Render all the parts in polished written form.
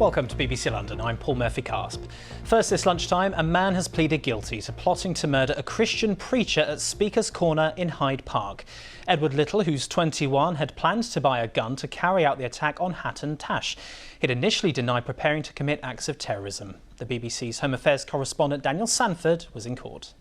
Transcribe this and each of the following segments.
Welcome to BBC London, I'm Paul Murphy-Kasp. First this lunchtime, a man has pleaded guilty to plotting to murder a Christian preacher at Speaker's Corner in Hyde Park. Edward Little, who's 21, had planned to buy a gun to carry out the attack on Hatton Tash. He'd initially denied preparing to commit acts of terrorism. The BBC's Home Affairs correspondent Daniel Sanford was in court.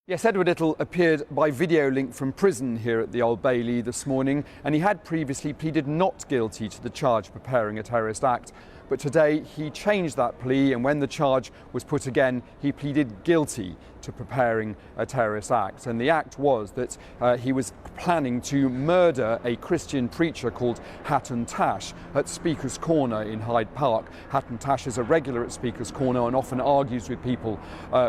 Yes, Edward Little appeared by video link from prison here at the Old Bailey this morning, and he had previously pleaded not guilty to the charge of preparing a terrorist act. But today he changed that plea, and when the charge was put again, he pleaded guilty to preparing a terrorist act. And the act was that he was planning to murder a Christian preacher called Hatton Tash at Speaker's Corner in Hyde Park. Hatton Tash is a regular at Speaker's Corner and often argues with people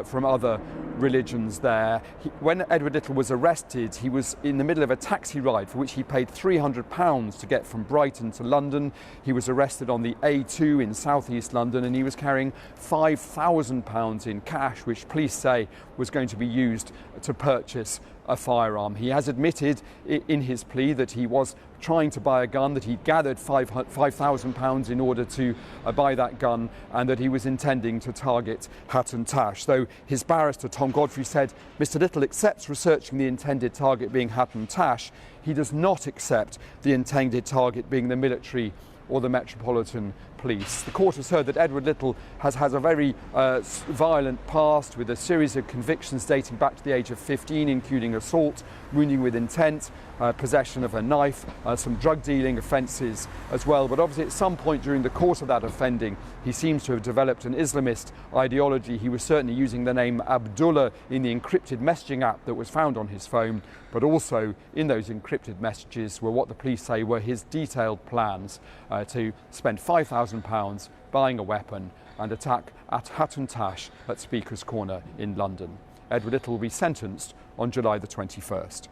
from other religions there. When Edward Little was arrested, he was in the middle of a taxi ride for which he paid £300 to get from Brighton to London. He was arrested on the A2 in southeast London, and he was carrying £5,000 in cash, which police say was going to be used to purchase a firearm. He has admitted in his plea that he was trying to buy a gun, that he'd gathered £5,000 in order to buy that gun, and that he was intending to target Hatton Tash. Though his barrister Tom Godfrey said Mr. Little accepts researching the intended target being Hatton Tash, he does not accept the intended target being the military or the Metropolitan Police. The court has heard that Edward Little has a very violent past, with a series of convictions dating back to the age of 15, including assault, wounding with intent, possession of a knife, some drug dealing offences as well. But obviously at some point during the course of that offending, he seems to have developed an Islamist ideology. He was certainly using the name Abdullah in the encrypted messaging app that was found on his phone, but also in those encrypted messages were what the police say were his detailed plans to spend £5,000 buying a weapon and attack at Hatton Tash at Speaker's Corner in London. Edward Little will be sentenced on July the 21st.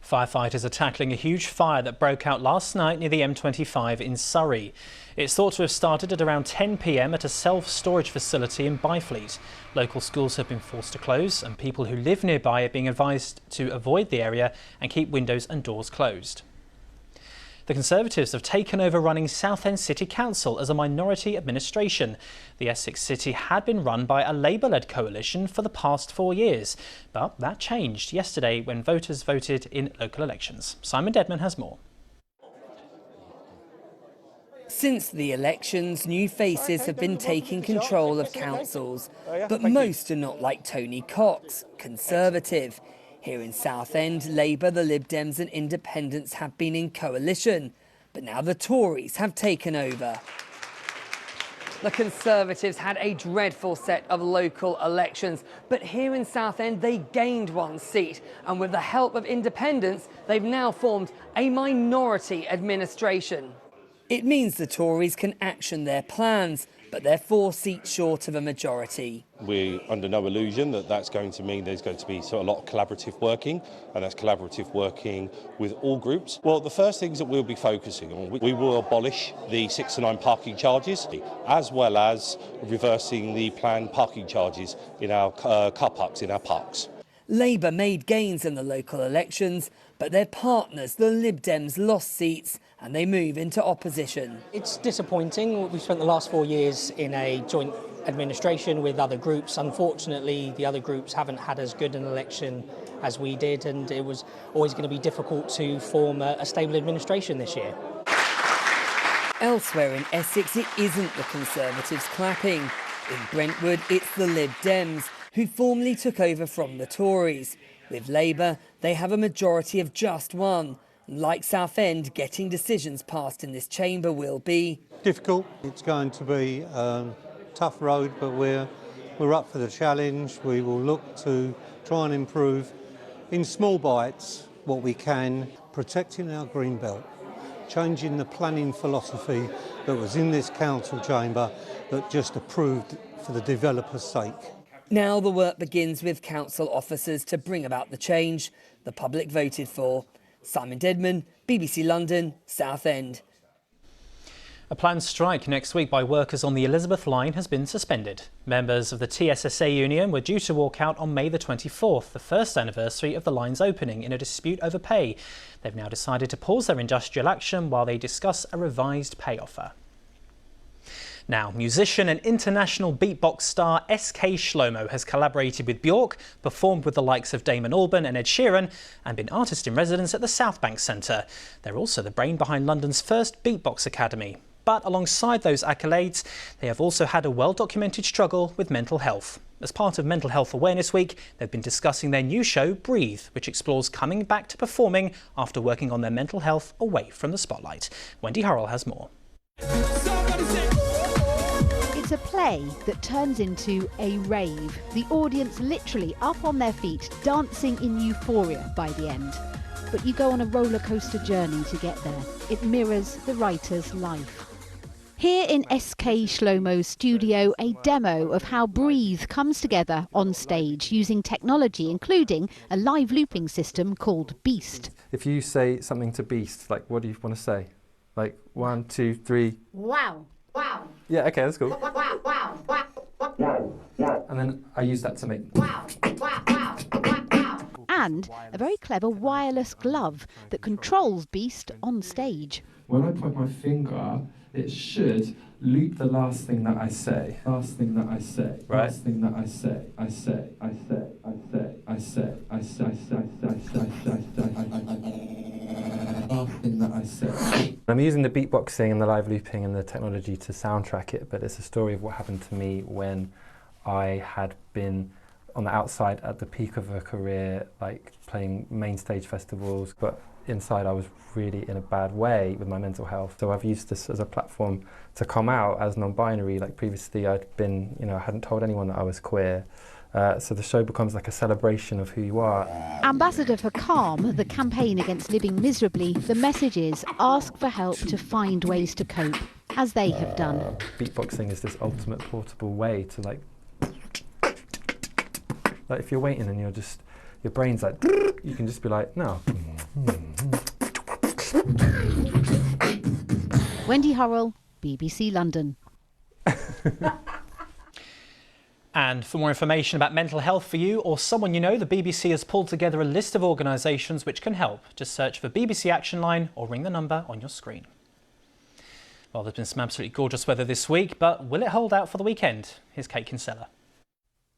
Firefighters are tackling a huge fire that broke out last night near the M25 in Surrey. It's thought to have started at around 10 p.m. at a self-storage facility in Byfleet. Local schools have been forced to close, and people who live nearby are being advised to avoid the area and keep windows and doors closed. The Conservatives have taken over running Southend City Council as a minority administration. The Essex City had been run by a Labour-led coalition for the past 4 years, but that changed yesterday when voters voted in local elections. Simon Dedman has more. Since the elections, new faces have been taking control of councils, but most are not like Tony Cox, Conservative. Here in Southend, Labour, the Lib Dems and Independents have been in coalition, but now the Tories have taken over. The Conservatives had a dreadful set of local elections, but here in Southend they gained one seat, and with the help of Independents, they've now formed a minority administration. It means the Tories can action their plans, but they're 4 seats short of a majority. We're under no illusion that that's going to mean there's going to be a lot of collaborative working, and that's collaborative working with all groups. Well, the first things that we'll be focusing on, we will abolish the 6 to 9 parking charges, as well as reversing the planned parking charges in our car parks, in our parks. Labour made gains in the local elections, but their partners, the Lib Dems, lost seats and they move into opposition. It's disappointing. We've spent the last 4 years in a joint administration with other groups. Unfortunately, the other groups haven't had as good an election as we did, and it was always going to be difficult to form a stable administration this year. Elsewhere in Essex, it isn't the Conservatives clapping. In Brentwood, it's the Lib Dems, who formally took over from the Tories. With Labour, they have a majority of just 1. Like Southend, getting decisions passed in this chamber will be difficult. It's going to be a tough road, but we're up for the challenge. We will look to try and improve in small bites what we can, protecting our green belt, changing the planning philosophy that was in this council chamber that just approved for the developer's sake. Now the work begins with council officers to bring about the change the public voted for. Simon Dedman, BBC London, Southend. A planned strike next week by workers on the Elizabeth line has been suspended. Members of the TSSA union were due to walk out on May the 24th, the first anniversary of the line's opening, in a dispute over pay. They've now decided to pause their industrial action while they discuss a revised pay offer. Now, musician and international beatbox star SK Shlomo has collaborated with Bjork, performed with the likes of Damon Albarn and Ed Sheeran, and been artist in residence at the South Bank Centre. They're also the brain behind London's first beatbox academy. But alongside those accolades, they have also had a well-documented struggle with mental health. As part of Mental Health Awareness Week, they've been discussing their new show, Breathe, which explores coming back to performing after working on their mental health away from the spotlight. Wendy Hurrell has more. It's a play that turns into a rave. The audience literally up on their feet, dancing in euphoria by the end. But you go on a roller coaster journey to get there. It mirrors the writer's life. Here in SK Shlomo's studio, a demo of how Breathe comes together on stage using technology, including a live looping system called Beast. If you say something to Beast, like what do you want to say? Like 1, 2, 3. Wow. Wow. Yeah, okay, that's cool. Wow. Wow. Wow. Wow. And then I use that to make. Wow. Wow. Wow. Wow. And a very clever wireless glove that controls Beast on stage. When I point my finger, it should loop the last thing that I say. Last thing that I say. Right. Last thing that I say. I say. I say. I say. I say. I say. I say. Last thing that I say. I'm using the beatboxing and the live looping and the technology to soundtrack it, but it's a story of what happened to me when I had been on the outside at the peak of a career, like playing main stage festivals, but inside I was really in a bad way with my mental health. So I've used this as a platform to come out as non-binary. Like previously I'd been, I hadn't told anyone that I was queer. So the show becomes like a celebration of who you are. Ambassador for Calm, the campaign against living miserably, the message is ask for help to find ways to cope, as they have done. Beatboxing is this ultimate portable way to like if you're waiting and your brain's like, you can just be like, no. Wendy Hurrell, BBC London. And for more information about mental health for you or someone you know, the BBC has pulled together a list of organisations which can help. Just search for BBC Action Line or ring the number on your screen. Well, there's been some absolutely gorgeous weather this week, but will it hold out for the weekend? Here's Kate Kinsella.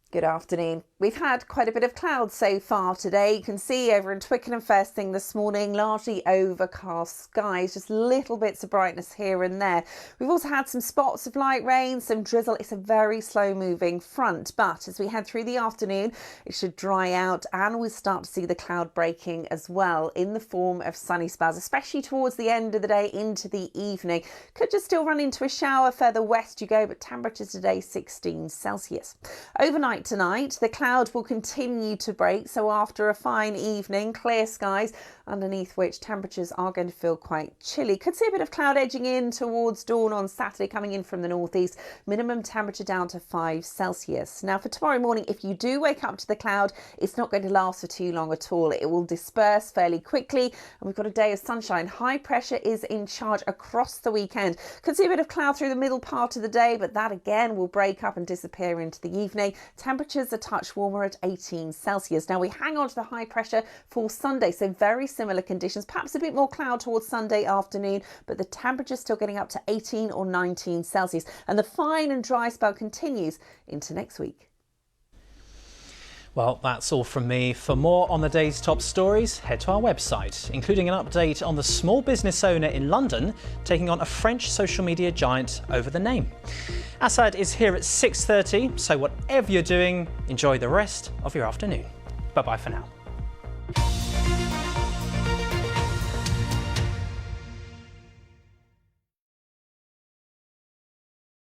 Good afternoon. We've had quite a bit of clouds so far today. You can see over in Twickenham first thing this morning, largely overcast skies, just little bits of brightness here and there. We've also had some spots of light rain, some drizzle. It's a very slow moving front, but as we head through the afternoon, it should dry out and we'll start to see the cloud breaking as well in the form of sunny spells, especially towards the end of the day into the evening. Could just still run into a shower further west you go, but temperatures today 16 Celsius. Overnight tonight, the cloud will continue to break, so after a fine evening, clear skies, underneath which temperatures are going to feel quite chilly. Could see a bit of cloud edging in towards dawn on Saturday, coming in from the northeast. Minimum temperature down to 5 Celsius. Now for tomorrow morning, if you do wake up to the cloud, it's not going to last for too long at all. It will disperse fairly quickly, and we've got a day of sunshine. High pressure is in charge across the weekend. Could see a bit of cloud through the middle part of the day, but that again will break up and disappear into the evening. Temperatures a touch warmer at 18 Celsius. Now we hang on to the high pressure for Sunday, so very similar conditions, perhaps a bit more cloud towards Sunday afternoon, but the temperature still getting up to 18 or 19 Celsius, and the fine and dry spell continues into next week. Well, that's all from me. For more on the day's top stories, head to our website, including an update on the small business owner in London taking on a French social media giant over the name. Assad is here at 6:30, so whatever you're doing, enjoy the rest of your afternoon. Bye-bye for now.